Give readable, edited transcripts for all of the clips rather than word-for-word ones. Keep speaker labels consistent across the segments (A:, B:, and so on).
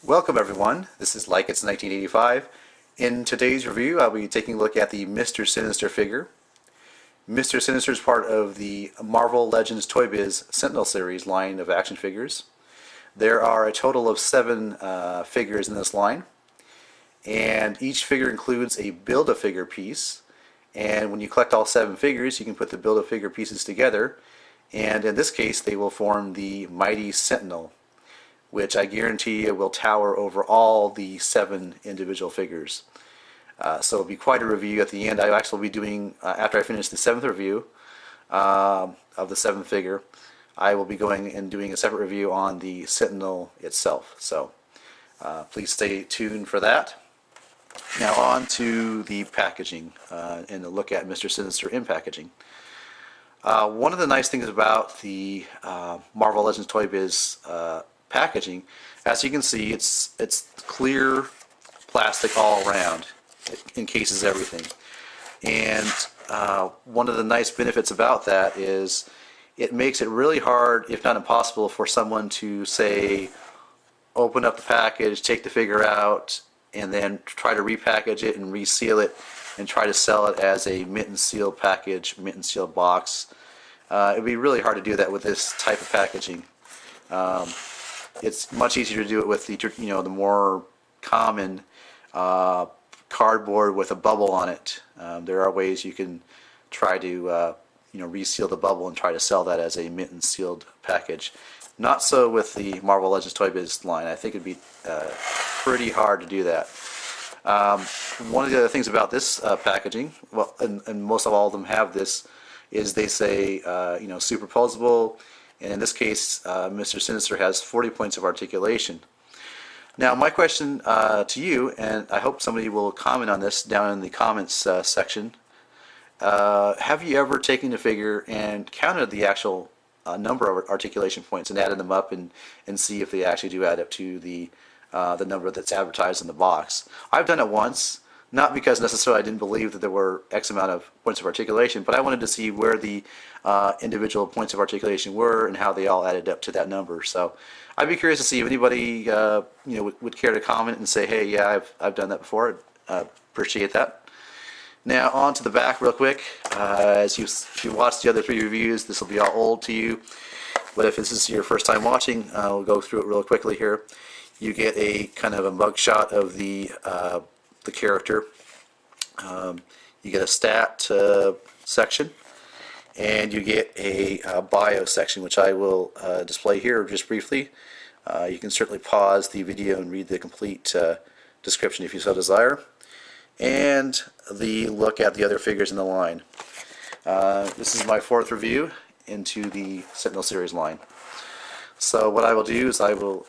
A: Welcome everyone, this is Like It's 1985. In today's review I'll be taking a look at the Mr. Sinister figure. Mr. Sinister is part of the Marvel Legends ToyBiz Sentinel Series line of action figures. There are a total of 7 figures in this line, and each figure includes a Build-A-Figure piece, and when you collect all 7 figures you can put the Build-A-Figure pieces together, and in this case they will form the mighty Sentinel, which I guarantee you will tower over all the 7 individual figures. So it'll be quite a review at the end. I actually will be doing, after I finish the 7th review of the 7th figure, I will be going and doing a separate review on the Sentinel itself. So please stay tuned for that. Now on to the packaging and a look at Mr. Sinister in packaging. One of the nice things about the Marvel Legends ToyBiz packaging, as you can see, it's clear plastic all around. It encases everything, and one of the nice benefits about that is it makes it really hard, if not impossible, for someone to say open up the package, take the figure out, and then try to repackage it and reseal it and try to sell it as a mint and sealed package, mint and sealed box. It would be really hard to do that with this type of packaging. It's much easier to do it with the more common cardboard with a bubble on it. There are ways you can try to reseal the bubble and try to sell that as a mint and sealed package. Not so with the Marvel Legends ToyBiz line. I think it'd be pretty hard to do that. One of the other things about this packaging, well, and most of all of them have this, is they say superposable. And in this case, Mr. Sinister has 40 points of articulation. Now, my question to you, and I hope somebody will comment on this down in the comments section, have you ever taken a figure and counted the actual number of articulation points and added them up and see if they actually do add up to the number that's advertised in the box? I've done it once. Not because necessarily I didn't believe that there were X amount of points of articulation, but I wanted to see where the individual points of articulation were and how they all added up to that number. So I'd be curious to see if anybody would care to comment and say, hey, yeah, I've done that before. Appreciate that. Now on to the back real quick. If you watched the other 3 reviews, this will be all old to you. But if this is your first time watching, we'll go through it real quickly here. You get a kind of a mug shot of the character. You get a stat section, and you get a bio section, which I will display here just briefly. You can certainly pause the video and read the complete description if you so desire, and the look at the other figures in the line. This is my 4th review into the Sentinel Series line. So what I will do is I will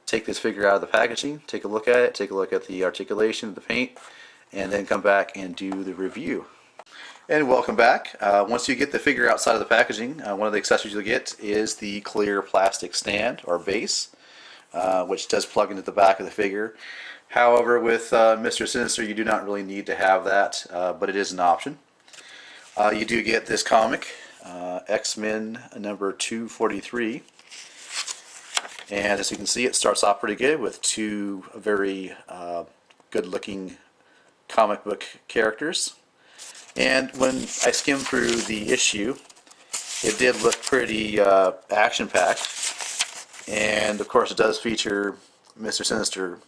A: take this figure out of the packaging, take a look at it, take a look at the articulation of the paint, and then come back and do the review. And welcome back. Once you get the figure outside of the packaging, one of the accessories you'll get is the clear plastic stand or base, which does plug into the back of the figure. However, with Mr. Sinister, you do not really need to have that, but it is an option. You do get this comic, X-Men number 243. And as you can see, it starts off pretty good with 2 very good-looking comic book characters. And when I skimmed through the issue, it did look pretty action-packed. And of course, it does feature Mr. Sinister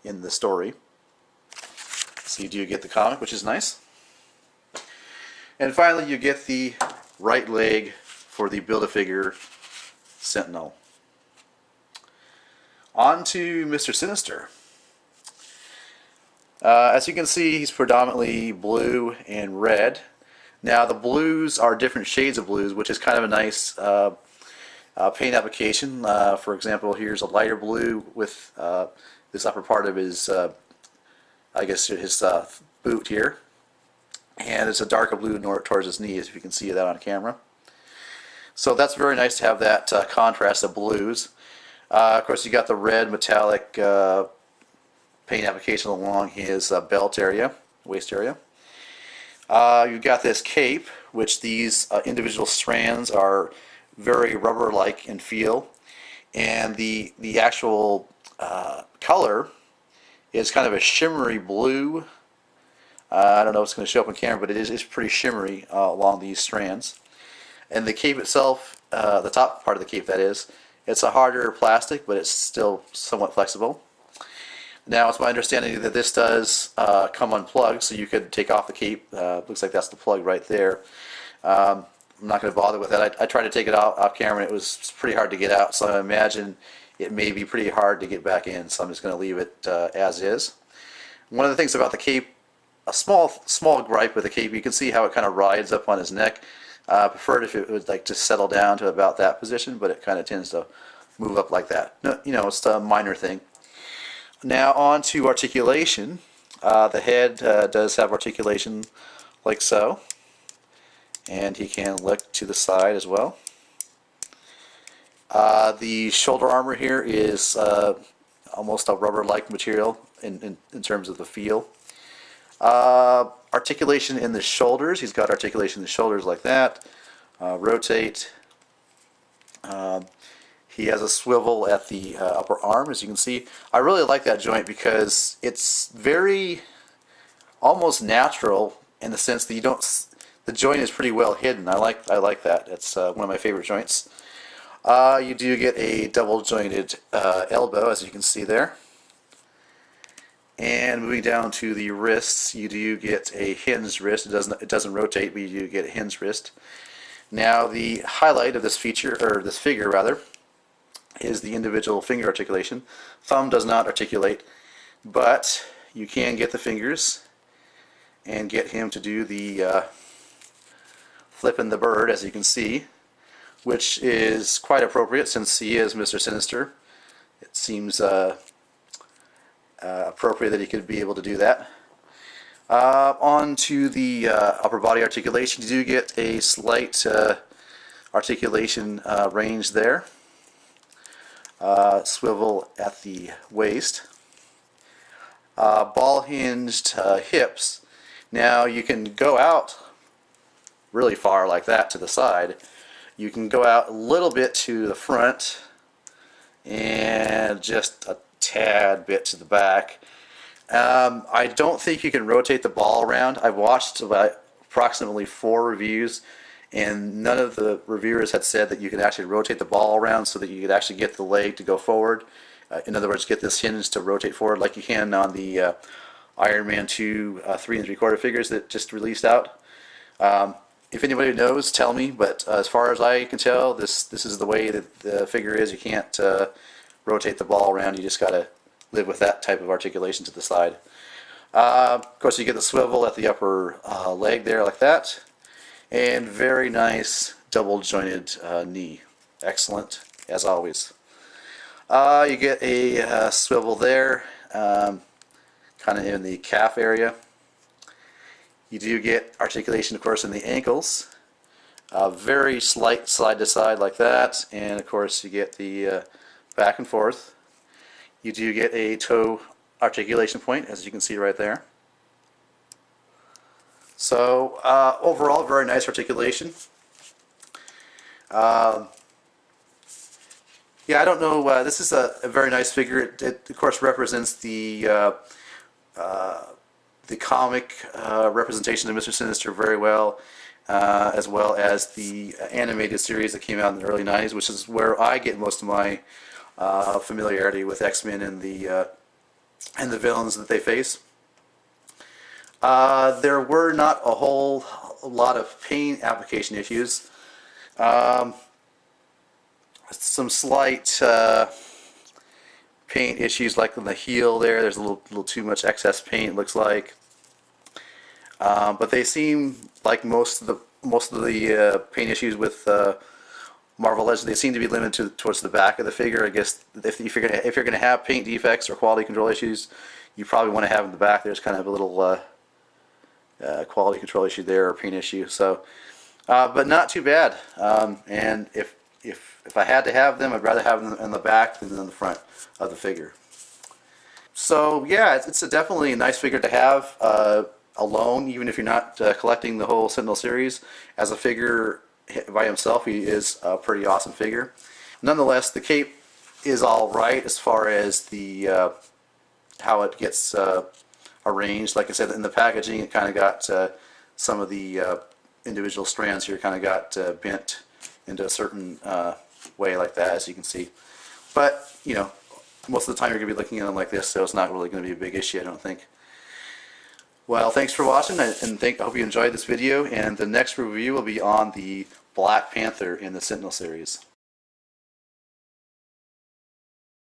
A: in the story. So you do get the comic, which is nice. And finally, you get the right leg for the Build-A-Figure Sentinel. On to Mr. Sinister. As you can see, he's predominantly blue and red. Now the blues are different shades of blues, which is kind of a nice paint application. For example, here's a lighter blue with this upper part of his, I guess his boot here. And it's a darker blue towards his knees, if you can see that on camera. So that's very nice to have that contrast of blues. Of course, you got the red metallic paint application along his belt area, waist area. You've got this cape, which these individual strands are very rubber-like in feel, and the actual color is kind of a shimmery blue. I don't know if it's going to show up on camera, but it's pretty shimmery along these strands. And the cape itself, the top part of the cape that is, it's a harder plastic, but it's still somewhat flexible. Now it's my understanding that this does come unplugged, so you could take off the cape. Looks like that's the plug right there. I'm not going to bother with that. I tried to take it out off camera and it was pretty hard to get out, so I imagine it may be pretty hard to get back in, so I'm just going to leave it as is. One of the things about the cape, a small gripe with the cape, you can see how it kind of rides up on his neck. Preferred if it would like to settle down to about that position, but it kind of tends to move up like that. No, you know, it's a minor thing. Now on to articulation. The head does have articulation like so, and he can look to the side as well. The shoulder armor here is almost a rubber-like material in terms of the feel. Articulation in the shoulders. He's got articulation in the shoulders like that. Rotate. He has a swivel at the upper arm, as you can see. I really like that joint because it's very almost natural in the sense that you don't. The joint is pretty well hidden. I like that. It's one of my favorite joints. You do get a double jointed elbow, as you can see there. And moving down to the wrists, you do get a hinged wrist. It doesn't rotate, but you do get a hinged wrist. Now the highlight of this feature, or this figure rather, is the individual finger articulation. Thumb does not articulate, but you can get the fingers and get him to do the flipping the bird, as you can see, which is quite appropriate since he is Mr. Sinister. It seems appropriate that he could be able to do that. On to the upper body articulation, you do get a slight articulation range there. Swivel at the waist. Ball hinged hips. Now you can go out really far like that to the side. You can go out a little bit to the front and just a tad bit to the back. I don't think you can rotate the ball around. I've watched about approximately 4 reviews, and none of the reviewers had said that you can actually rotate the ball around so that you could actually get the leg to go forward. In other words, get this hinge to rotate forward like you can on the Iron Man 2 3 3/4 figures that just released out. If anybody knows, tell me, but as far as I can tell, this is the way that the figure is. You can't rotate the ball around. You just got to live with that type of articulation to the side. Of course, you get the swivel at the upper leg there like that, and very nice double jointed knee. Excellent, as always. You get a swivel there, kind of in the calf area. You do get articulation, of course, in the ankles. Very slight slide to side like that, and of course you get the back and forth. You do get a toe articulation point, as you can see right there. So overall, very nice articulation. Yeah, I don't know. This is a very nice figure. It of course represents the comic representation of Mr. Sinister very well, as well as the animated series that came out in the early 90s, which is where I get most of my familiarity with X-Men and the villains that they face. There were not a whole lot of paint application issues. Some slight paint issues, like on the heel there. There's a little too much excess paint, it looks like. But they seem like most of the paint issues with Marvel Legends, they seem to be limited towards the back of the figure. I guess if you're gonna have paint defects or quality control issues, you probably want to have in the back. There's kind of a little quality control issue there, or paint issue. So, but not too bad. And if I had to have them, I'd rather have them in the back than in the front of the figure. So yeah, it's definitely a nice figure to have alone, even if you're not collecting the whole Sentinel series. As a figure by himself, he is a pretty awesome figure. Nonetheless, the cape is all right as far as the how it gets arranged. Like I said, in the packaging, it kind of got some of the individual strands here kind of got bent into a certain way like that, as you can see. But, you know, most of the time you're going to be looking at them like this, so it's not really going to be a big issue, I don't think. Well, thanks for watching, and I hope you enjoyed this video, and the next review will be on the Black Panther in the Sentinel series.